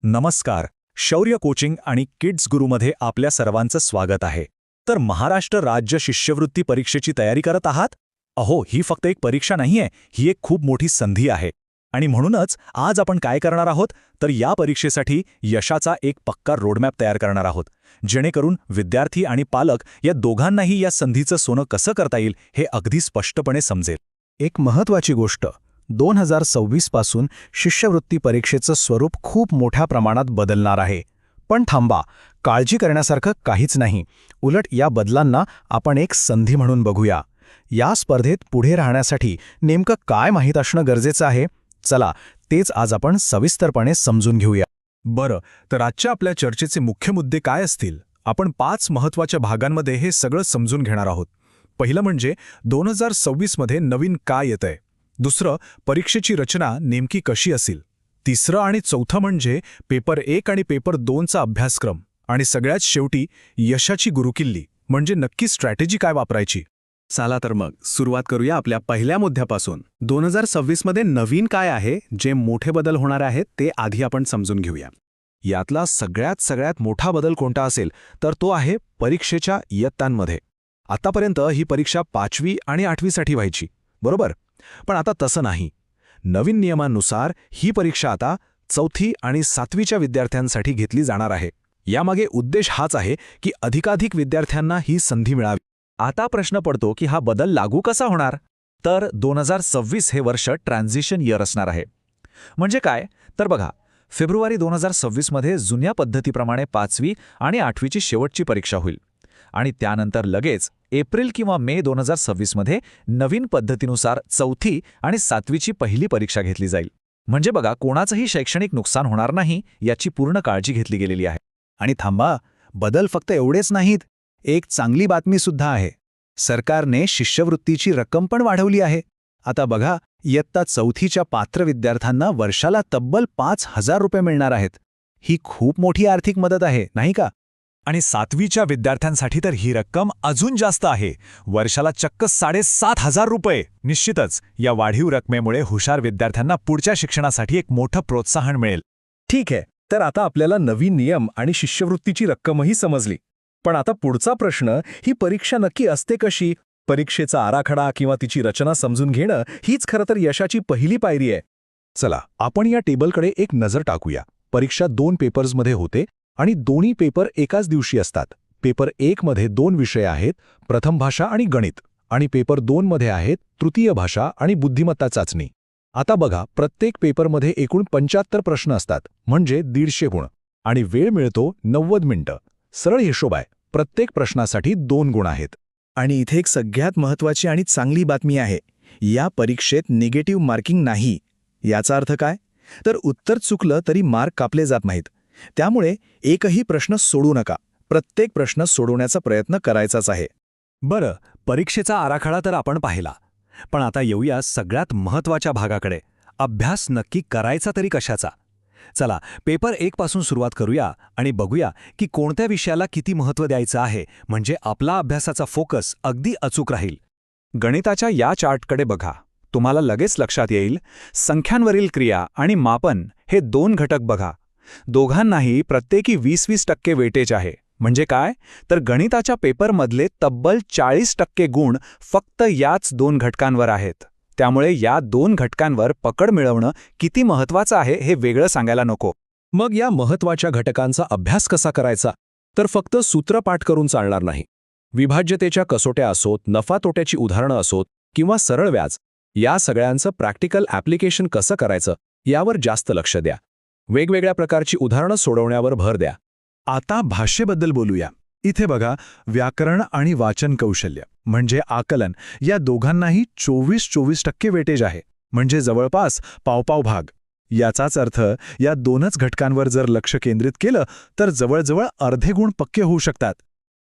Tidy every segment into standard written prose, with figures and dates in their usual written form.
नमस्कार. शौर्य कोचिंग आणि किड्स गुरुमध्ये आपल्या सर्वांचं स्वागत आहे. तर महाराष्ट्र राज्य शिष्यवृत्ती परीक्षेची तयारी करत आहात? अहो, ही फक्त एक परीक्षा नाहीये, ही एक खूप मोठी संधी आहे. आणि म्हणूनच आज आपण काय करणार आहोत, तर या परीक्षेसाठी यशाचा एक पक्का रोडमॅप तयार करणार आहोत, जेणेकरून विद्यार्थी आणि पालक या दोघांनाही या संधीचं सोनं कसं करता येईल हे अगदी स्पष्टपणे समजेल. एक महत्त्वाची गोष्ट, 2026 पासून शिष्यवृत्ती परीक्षेचं स्वरूप खूप मोठ्या प्रमाणात बदलणार आहे. पण थांबा, काळजी करण्यासारखं काहीच नाही. उलट या बदलांना आपण एक संधी म्हणून बघूया. या स्पर्धेत पुढे राहण्यासाठी नेमकं काय माहीत असणं गरजेचं आहे? चला, तेच आज आपण सविस्तरपणे समजून घेऊया. बरं, तर आजच्या आपल्या चर्चेचे मुख्य मुद्दे काय असतील? आपण 5 महत्त्वाच्या भागांमध्ये हे सगळं समजून घेणार आहोत. पहिलं म्हणजे 2026 मध्ये नवीन काय येतंय. दुसरं, परीक्षेची रचना नेमकी कशी असेल. तिसरं आणि चौथं म्हणजे पेपर 1 आणि पेपर 2चा अभ्यासक्रम. आणि सगळ्यात शेवटी यशाची गुरुकिल्ली म्हणजे नक्की स्ट्रॅटेजी काय वापरायची. चला तर मग सुरुवात करूया आपल्या पहिल्या मुद्द्यापासून. 2026 मध्ये नवीन काय आहे, जे मोठे बदल होणार आहेत ते आधी आपण समजून घेऊया. यातला सगळ्यात मोठा बदल कोणता असेल तर तो आहे परीक्षेच्या इयत्तांमध्ये. आतापर्यंत ही परीक्षा 5वी आणि 8वीसाठी व्हायची, बरोबर? पण आता तसं नाही. नवीन नियमांनुसार ही परीक्षा आता 4थी आणि 7वीच्या विद्यार्थ्यांसाठी घेतली जाणार आहे. यामागे उद्देश हाच आहे की अधिकाधिक विद्यार्थ्यांना ही संधी मिळावी. आता प्रश्न पडतो की हा बदल लागू कसा होणार? तर 2026 हे वर्ष ट्रान्झिशन इयर असणार आहे. म्हणजे काय? तर बघा, फेब्रुवारी 2026 मध्ये जुन्या पद्धतीप्रमाणे 5वी आणि 8वीची शेवटची परीक्षा होईल. आणि त्यानंतर लगेच एप्रिल किंवा मे 2026 मध्ये नवीन पद्धतीनुसार 4थी आणि 7वीची पहिली परीक्षा घेतली जाईल. म्हणजे बघा, कोणाचंही शैक्षणिक नुकसान होणार नाही याची पूर्ण काळजी घेतली गेलेली आहे. आणि थांबा, बदल फक्त एवढेच नाहीत. एक चांगली बातमीसुद्धा आहे. सरकारने शिष्यवृत्तीची रक्कम पण वाढवली आहे. आता बघा, इयत्ता 4थीच्या पात्र विद्यार्थ्यांना वर्षाला तब्बल 5,000 रुपये मिळणार आहेत. ही खूप मोठी आर्थिक मदत आहे, नाही का? आणि 7वीच्या विद्यार्थ्यांसाठी तर ही रक्कम अजून जास्त आहे, वर्षाला चक्क 7,500 रुपये. निश्चितच या वाढीव रकमेमुळे हुशार विद्यार्थ्यांना पुढच्या शिक्षणासाठी एक मोठं प्रोत्साहन मिळेल. ठीक आहे, तर आता आपल्याला नवीन नियम आणि शिष्यवृत्तीची रक्कमही समजली. पण आता पुढचा प्रश्न, ही परीक्षा नक्की असते कशी? परीक्षेचा आराखडा किंवा तिची रचना समजून घेणं हीच खरं तर यशाची पहिली पायरी आहे. चला, आपण या टेबलकडे एक नजर टाकूया. परीक्षा 2 पेपर्समध्ये होते आणि दोन्ही पेपर एकाच दिवशी असतात. पेपर 1 मध्ये 2 विषय आहेत, प्रथम भाषा आणि गणित. आणि पेपर 2 मध्ये आहेत तृतीय भाषा आणि बुद्धिमत्ता चाचणी. आता बघा, प्रत्येक पेपरमध्ये एकूण 75 प्रश्न असतात, म्हणजे 150 गुण. आणि वेळ मिळतो 90 मिनिटं. सरळ हिशोब आहे, प्रत्येक प्रश्नासाठी 2 गुण आहेत. आणि इथे एक सगळ्यात महत्त्वाची आणि चांगली बातमी आहे. या परीक्षेत निगेटिव्ह मार्किंग नाही. याचा अर्थ काय? तर उत्तर चुकलं तरी मार्क कापले जात नाहीत. त्यामुळे एकही प्रश्न सोडू नका. प्रत्येक प्रश्न सोडवण्याचा प्रयत्न करायचाच आहे. बरं, परीक्षेचा आराखडा तर आपण पाहिला. पण आता येऊया सगळ्यात महत्त्वाच्या भागाकडे. अभ्यास नक्की करायचा तरी कशाचा? चला, पेपर 1 पासून सुरुवात करूया आणि बघूया की कोणत्या विषयाला किती महत्त्व द्यायचं आहे, म्हणजे आपला अभ्यासाचा फोकस अगदी अचूक राहील. गणिताच्या या चार्टकडे बघा. तुम्हाला लगेच लक्षात येईल, संख्यांवरील क्रिया आणि मापन हे 2 घटक बघा. दोघांनाही प्रत्येकी 20-20% वेटेज आहे. म्हणजे काय? तर गणिताच्या पेपरमधले तब्बल 40% गुण फक्त याच 2 घटकांवर आहेत. त्यामुळे या 2 घटकांवर पकड मिळवणं किती महत्त्वाचं आहे हे वेगळं सांगायला नको. मग या महत्त्वाच्या घटकांचा अभ्यास कसा करायचा? तर फक्त सूत्रपाठ करून चालणार नाही. विभाज्यतेच्या कसोट्या असोत, नफा-तोट्याची उदाहरणं असोत किंवा सरळ व्याज, या सगळ्यांचं प्रॅक्टिकल ॲप्लिकेशन कसं करायचं यावर जास्त लक्ष द्या. वेगवेगळ्या प्रकारची उदाहरणं सोडवण्यावर भर द्या. आता भाषेबद्दल बोलूया. इथे बघा, व्याकरण आणि वाचन कौशल्य म्हणजे आकलन, या दोघांनाही 24% वेटेज आहे. म्हणजे जवळपास पाव भाग. याचाच अर्थ या 2च घटकांवर जर लक्ष केंद्रित केलं तर जवळजवळ अर्धे गुण पक्के होऊ शकतात.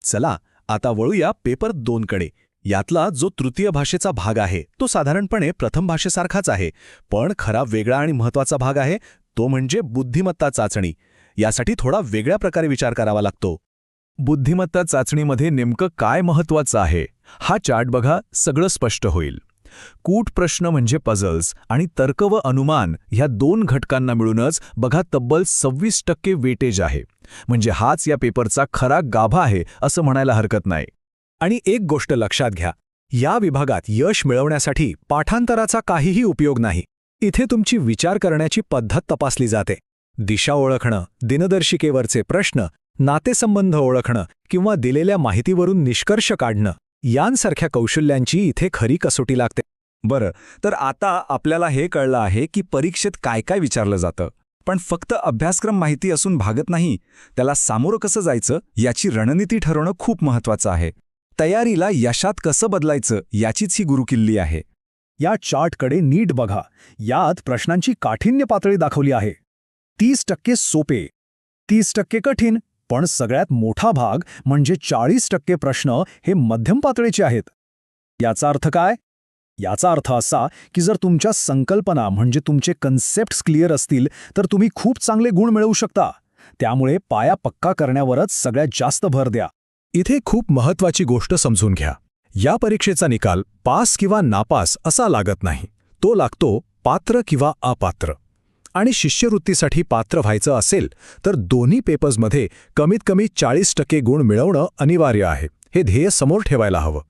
चला, आता वळूया पेपर 2 कडे. यातला जो तृतीय भाषेचा भाग आहे तो साधारणपणे प्रथम भाषेसारखाच आहे, पण खरा वेगळा आणि महत्त्वाचा भाग आहे तो म्हणजे बुद्धिमत्ता चाचणी. यासाठी थोडा वेगळ्या प्रकारे विचार करावा लागतो. बुद्धिमत्ता चाचणीमध्ये नेमकं काय महत्त्वाचं आहे? हा चार्ट बघा, सगळं स्पष्ट होईल. कूट प्रश्न म्हणजे पझल्स आणि तर्क व अनुमान ह्या 2 घटकांना मिळूनच बघा तब्बल 26% वेटेज आहे. म्हणजे हाच या पेपरचा खरा गाभा आहे असं म्हणायला हरकत नाही. आणि एक गोष्ट लक्षात घ्या, या विभागात यश मिळवण्यासाठी पाठांतराचा काहीही उपयोग नाही. इथे तुमची विचार करण्याची पद्धत तपासली जाते. दिशा ओळखणं, दिनदर्शिकेवरचे प्रश्न, नातेसंबंध ओळखणं किंवा दिलेल्या माहितीवरून निष्कर्ष काढणं यांसारख्या कौशल्यांची इथे खरी कसोटी लागते. बरं, तर आता आपल्याला हे कळलं आहे की परीक्षेत काय काय विचारलं जातं. पण फक्त अभ्यासक्रम माहिती असून भागत नाही, त्याला सामोरं कसं जायचं याची रणनीती ठरवणं खूप महत्त्वाचं आहे. तयारीला यशात कसं बदलायचं याचीच ही गुरुकिल्ली आहे. या चार्टकडे नीट बघा. यात प्रश्नांची काठिण्य पातळी दाखवली आहे. 30% सोपे, 30% कठीण, पण सगळ्यात मोठा भाग म्हणजे 40% प्रश्न हे मध्यम पातळीचे आहेत. याचा अर्थ काय? याचा अर्थ असा की जर तुमच्या संकल्पना म्हणजे तुमचे कन्सेप्ट्स क्लिअर असतील तर तुम्ही खूप चांगले गुण मिळवू शकता. त्यामुळे पाया पक्का करण्यावरच सगळ्यात जास्त भर द्या. इथे खूप महत्त्वाची गोष्ट समजून घ्या. या परीक्षेचा निकाल पास किंवा नापास असा लागत नाही. तो लागतो पात्र किंवा अपात्र. आणि शिष्यवृत्तीसाठी पात्र व्हायचं असेल तर दोन्ही पेपर्समध्ये कमीत कमी 40% गुण मिळवणं अनिवार्य आहे. हे ध्येय समोर ठेवायला हवं.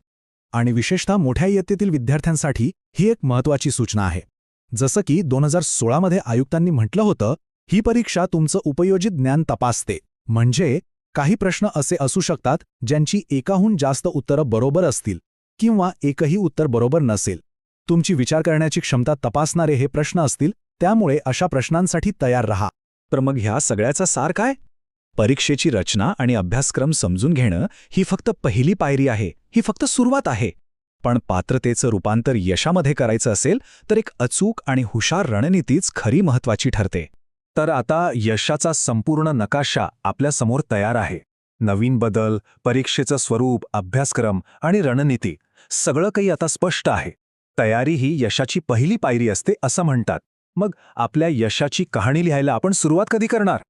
आणि विशेषतः मोठ्या इयत्तेतील विद्यार्थ्यांसाठी ही एक महत्त्वाची सूचना आहे. जसं की 2016मध्ये आयुक्तांनी म्हटलं होतं, ही परीक्षा तुमचं उपयोजित ज्ञान तपासते. म्हणजे काही प्रश्न असे असू शकतात ज्यांची एकाहून जास्त उत्तरं बरोबर असतील किंवा एकही उत्तर बरोबर नसेल. तुमची विचार करण्याची क्षमता तपासणारे हे प्रश्न असतील, त्यामुळे अशा प्रश्नांसाठी तयार रहा. तर मग ह्या सगळ्याचा सार काय? परीक्षेची रचना आणि अभ्यासक्रम समजून घेणं ही फक्त पहिली पायरी आहे, ही फक्त सुरुवात आहे. पण पात्रतेचं रूपांतर यशामध्ये करायचं असेल तर एक अचूक आणि हुशार रणनीतीच खरी महत्त्वाची ठरते. तर आता यशाचा संपूर्ण नकाशा आपल्यासमोर तयार आहे. नवीन बदल, परीक्षेचं स्वरूप, अभ्यासक्रम आणि रणनीती सगळं काही आता स्पष्ट आहे. तयारी ही यशाची पहिली पायरी असते असं म्हणतात. मग आपल्या यशाची कहाणी लिहायला आपण सुरुवात कधी करणार?